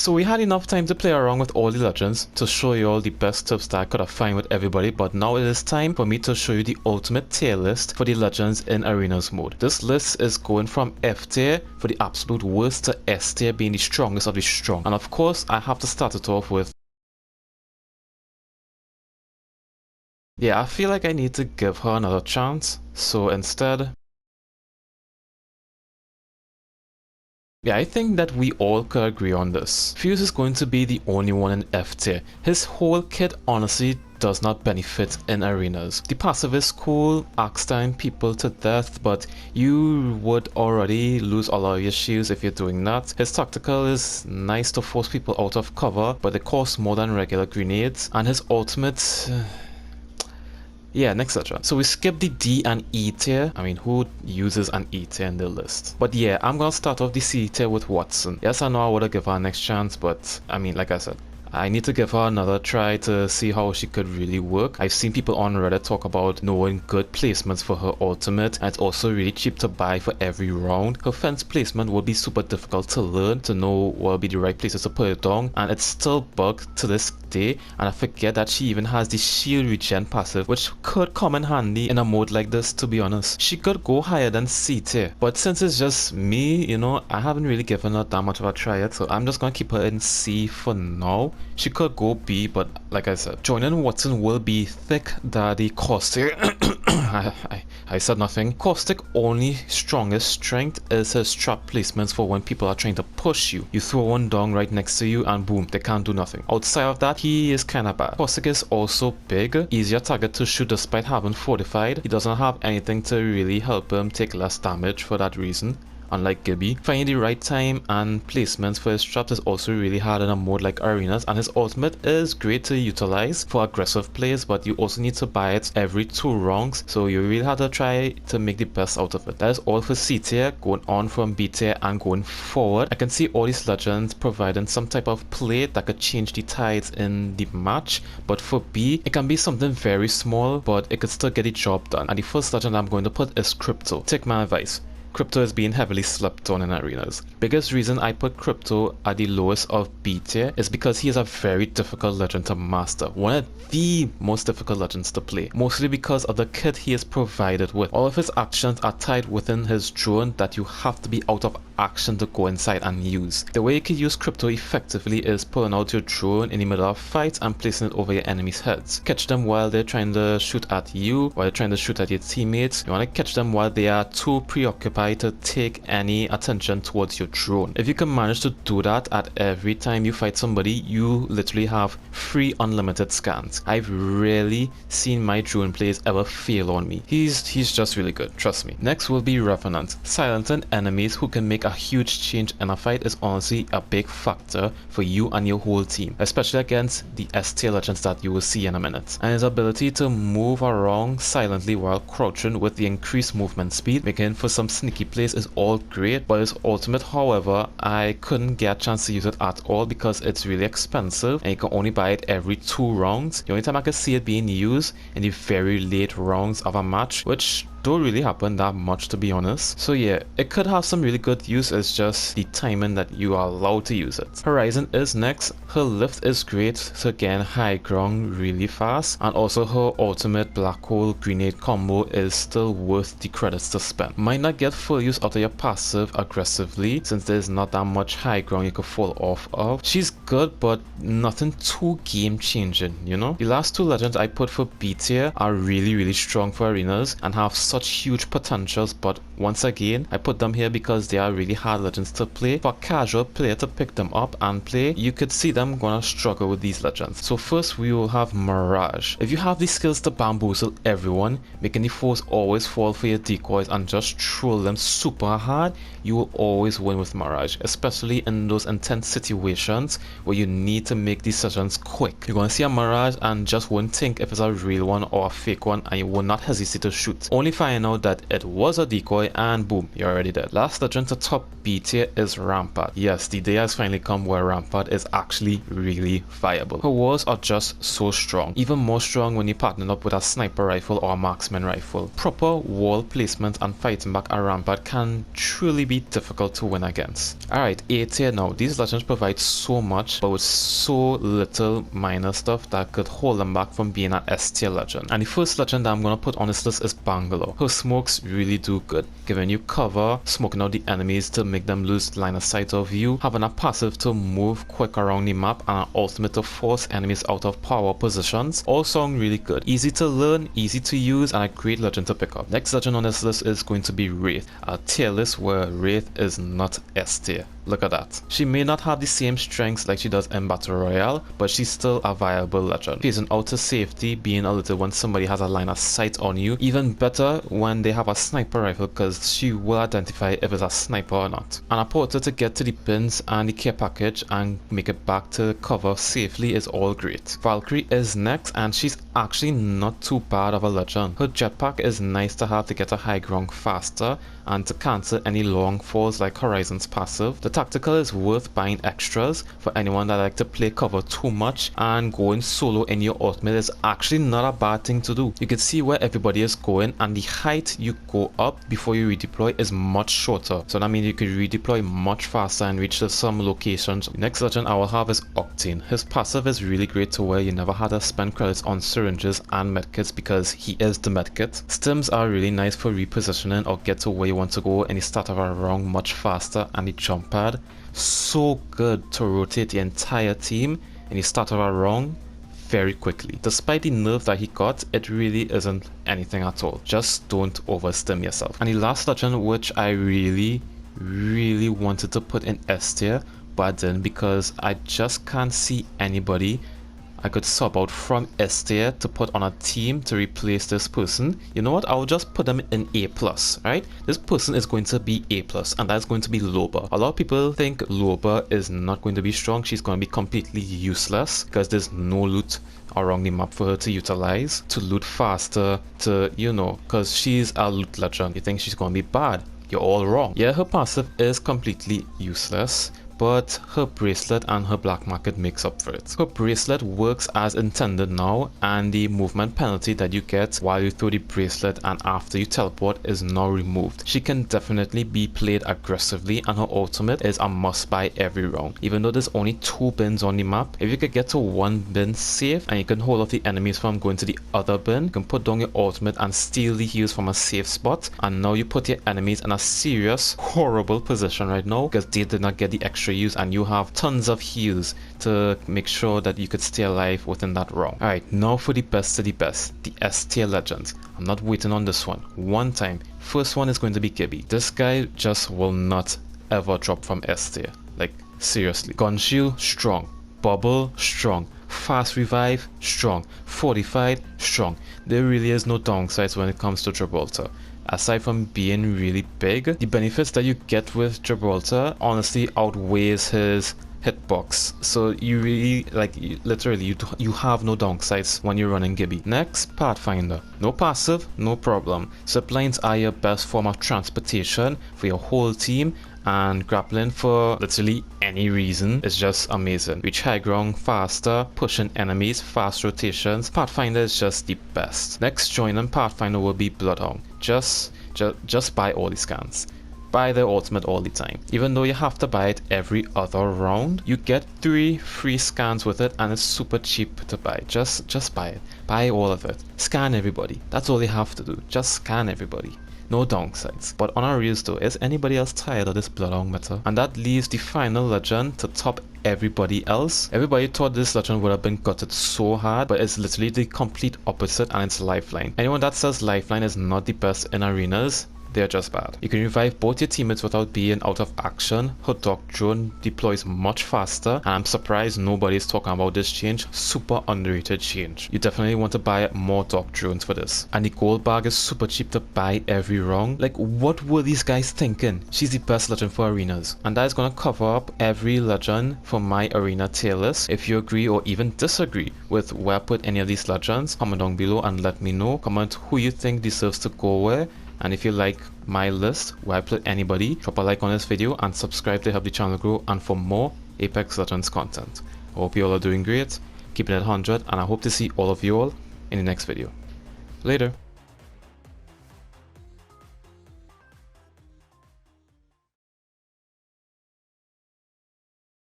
So we had enough time to play around with all the legends to show you all the best tips that I could have found with everybody, but now it is time for me to show you the ultimate tier list for the legends in Arenas mode. This list is going from F tier for the absolute worst to S tier being the strongest of the strong. And of course I have to start it off with, yeah, I feel like I need to give her another chance, so instead, yeah, I think that we all could agree on this. Fuse is going to be the only one in F tier. His whole kit honestly does not benefit in arenas. The passive is cool, Octane people to death, but you would already lose all of your shields if you're doing that. His tactical is nice to force people out of cover, but it costs more than regular grenades. And his ultimate... yeah, next legend. So we skip the D and E tier. I mean, who uses an E tier in the list? But yeah, I'm gonna start off the C tier with Watson. Yes, I know I would have given her a next chance, but I mean, like I said, I need to give her another try to see how she could really work. I've seen people on Reddit talk about knowing good placements for her ultimate, and it's also really cheap to buy for every round. Her fence placement will be super difficult to learn, to know what will be the right places to put it down, and it's still bugged to this day, and I forget that she even has the shield regen passive, which could come in handy in a mode like this, to be honest. She could go higher than C tier, but since it's just me, you know, I haven't really given her that much of a try yet, so I'm just gonna keep her in C for now. She could go B, but like I said, joining Watson will be thick daddy Caustic. I said nothing. Caustic only strongest strength is his trap placements for when people are trying to push you. You throw one down right next to you and boom, they can't do nothing. Outside of that, he is kinda bad. Caustic is also big, easier target to shoot despite having fortified. He doesn't have anything to really help him take less damage for that reason. Unlike Gibby, finding the right time and placements for his traps is also really hard in a mode like Arenas, and his ultimate is great to utilize for aggressive plays, but you also need to buy it every 2 rounds, so you really have to try to make the best out of it. That is all for C tier. Going on from B tier and going forward, I can see all these legends providing some type of play that could change the tides in the match, but for B, it can be something very small, but it could still get the job done. And the first legend I'm going to put is Crypto. Take my advice. Crypto is being heavily slept on in arenas. Biggest reason I put Crypto at the lowest of B tier is because he is a very difficult legend to master. One of the most difficult legends to play. Mostly because of the kit he is provided with. All of his actions are tied within his drone that you have to be out of action to go inside and use. The way you can use Crypto effectively is pulling out your drone in the middle of fights and placing it over your enemies' heads. Catch them while they're trying to shoot at you, while they're trying to shoot at your teammates. You want to catch them while they are too preoccupied to take any attention towards your drone. If you can manage to do that at every time you fight somebody, you literally have free unlimited scans. I've rarely seen my drone plays ever fail on me. He's just really good, trust me. Next will be Revenant. Silencing enemies who can make a huge change in a fight is honestly a big factor for you and your whole team, especially against the S tier legends that you will see in a minute. And his ability to move around silently while crouching with the increased movement speed, making for some sneaky plays, is all great, but his ultimate, however, I couldn't get a chance to use it at all because it's really expensive and you can only buy it every 2 rounds. The only time I could see it being used in the very late rounds of a match, which don't really happen that much, to be honest. So yeah, it could have some really good use, it's just the timing that you are allowed to use it. Horizon is next. Her lift is great to gain high ground really fast, and also her ultimate black hole grenade combo is still worth the credits to spend. Might not get full use out of your passive aggressively since there's not that much high ground you could fall off of. She's good, but nothing too game changing, you know? The last 2 legends I put for B tier are really strong for arenas and have such huge potentials, but once again I put them here because they are really hard legends to play. For a casual player to pick them up and play, you could see them gonna struggle with these legends. So first we will have Mirage. If you have the skills to bamboozle everyone, making the foes always fall for your decoys and just troll them super hard, you will always win with Mirage, especially in those intense situations where you need to make decisions quick. You're gonna see a Mirage and just won't think if it's a real one or a fake one, and you will not hesitate to shoot. Only find out that it was a decoy, and boom, you're already dead. Last legend to top B tier is Rampart. Yes, the day has finally come where Rampart is actually really viable. Her walls are just so strong, even more strong when you partner up with a sniper rifle or a marksman rifle. Proper wall placement and fighting back a Rampart can truly be difficult to win against. Alright, A tier now. These legends provide so much, but with so little minor stuff that could hold them back from being an S tier legend. And the first legend that I'm gonna put on this list is Bangalore. Her smokes really do good, giving you cover, smoking out the enemies to make them lose line of sight of you, having a passive to move quick around the map, and an ultimate to force enemies out of power positions. All sound really good. Easy to learn, easy to use, and a great legend to pick up. Next legend on this list is going to be Wraith. A tier list where Wraith is not S tier. Look at that. She may not have the same strengths like she does in Battle Royale, but she's still a viable legend. Phasing out to safety, being a little when somebody has a line of sight on you. Even better when they have a sniper rifle, because she will identify if it's a sniper or not. And a porter to get to the pins and the care package and make it back to cover safely is all great. Valkyrie is next, and she's actually not too bad of a legend. Her jetpack is nice to have to get a high ground faster and to cancel any long falls like Horizon's passive. The tactical is worth buying extras for anyone that like to play cover too much, and going solo in your ultimate is actually not a bad thing to do. You can see where everybody is going, and the height you go up before you redeploy is much shorter, so that means you can redeploy much faster and reach to some locations. The next legend I will have is Octane. His passive is really great to where you never had to spend credits on syringes and medkits because he is the medkit. Stims are really nice for repositioning or get to where you want to go, and you start of a round much faster. And the jump pad, so good to rotate the entire team, and you start of a round very quickly. Despite the nerf that he got, it really isn't anything at all. Just don't overstim yourself. And the last legend, which I really wanted to put in S tier, but I didn't because I just can't see anybody I could sub out from S tier to put on a team to replace this person. You know what? I'll just put them in A+, right? This person is going to be A+, and that's going to be Loba. A lot of people think Loba is not going to be strong. She's going to be completely useless because there's no loot around the map for her to utilize, to loot faster, to, you know, because she's a loot legend. You think she's going to be bad? You're all wrong. Yeah, her passive is completely useless, but her bracelet and her black market makes up for it. Her bracelet works as intended now, and the movement penalty that you get while you throw the bracelet and after you teleport is now removed. She can definitely be played aggressively, and her ultimate is a must buy every round. Even though there's only 2 bins on the map, if you could get to 1 bin safe and you can hold off the enemies from going to the other bin, you can put down your ultimate and steal the heals from a safe spot, and now you put your enemies in a serious, horrible position right now because they did not get the extra use, and you have tons of heals to make sure that you could stay alive within that round. Alright, now for the best of the best, the S tier legends. I'm not waiting on this one. One time. First one is going to be Gibby. This guy just will not ever drop from S tier. Like, seriously. Gun shield, strong. Bubble, strong. Fast revive, strong. Fortified, strong. There really is no downsides when it comes to Gibraltar. Aside from being really big, the benefits that you get with Gibraltar honestly outweighs his hitbox. So you really, like, literally, you have no downsides when you're running Gibby. Next, Pathfinder. No passive, no problem. Ziplines are your best form of transportation for your whole team, and grappling for literally any reason is just amazing. Reach high ground faster, pushing enemies, fast rotations. Pathfinder is just the best. Next joining Pathfinder will be Bloodhog. Just buy all the scans. Buy the ultimate all the time. Even though you have to buy it every other round, you get 3 free scans with it, and it's super cheap to buy. Just buy it. Buy all of it. Scan everybody. That's all you have to do. Just scan everybody. No downsides. But on our reels though, is anybody else tired of this Bloodhog meta? And that leaves the final legend to top everybody else. Everybody thought this legend would have been gutted so hard, but it's literally the complete opposite, and it's Lifeline. Anyone that says Lifeline is not the best in arenas, they're just bad. You can revive both your teammates without being out of action. Her Dock Drone deploys much faster, and I'm surprised nobody's talking about this change. Super underrated change. You definitely want to buy more Dock Drones for this. And the gold bag is super cheap to buy every round. Like, what were these guys thinking? She's the best legend for arenas. And that is going to cover up every legend for my arena tier list. If you agree or even disagree with where I put any of these legends, comment down below and let me know. Comment who you think deserves to go where. And if you like my list where I put anybody, drop a like on this video and subscribe to help the channel grow and for more Apex Legends content. I hope you all are doing great, keeping it 100, and I hope to see all of you all in the next video. Later.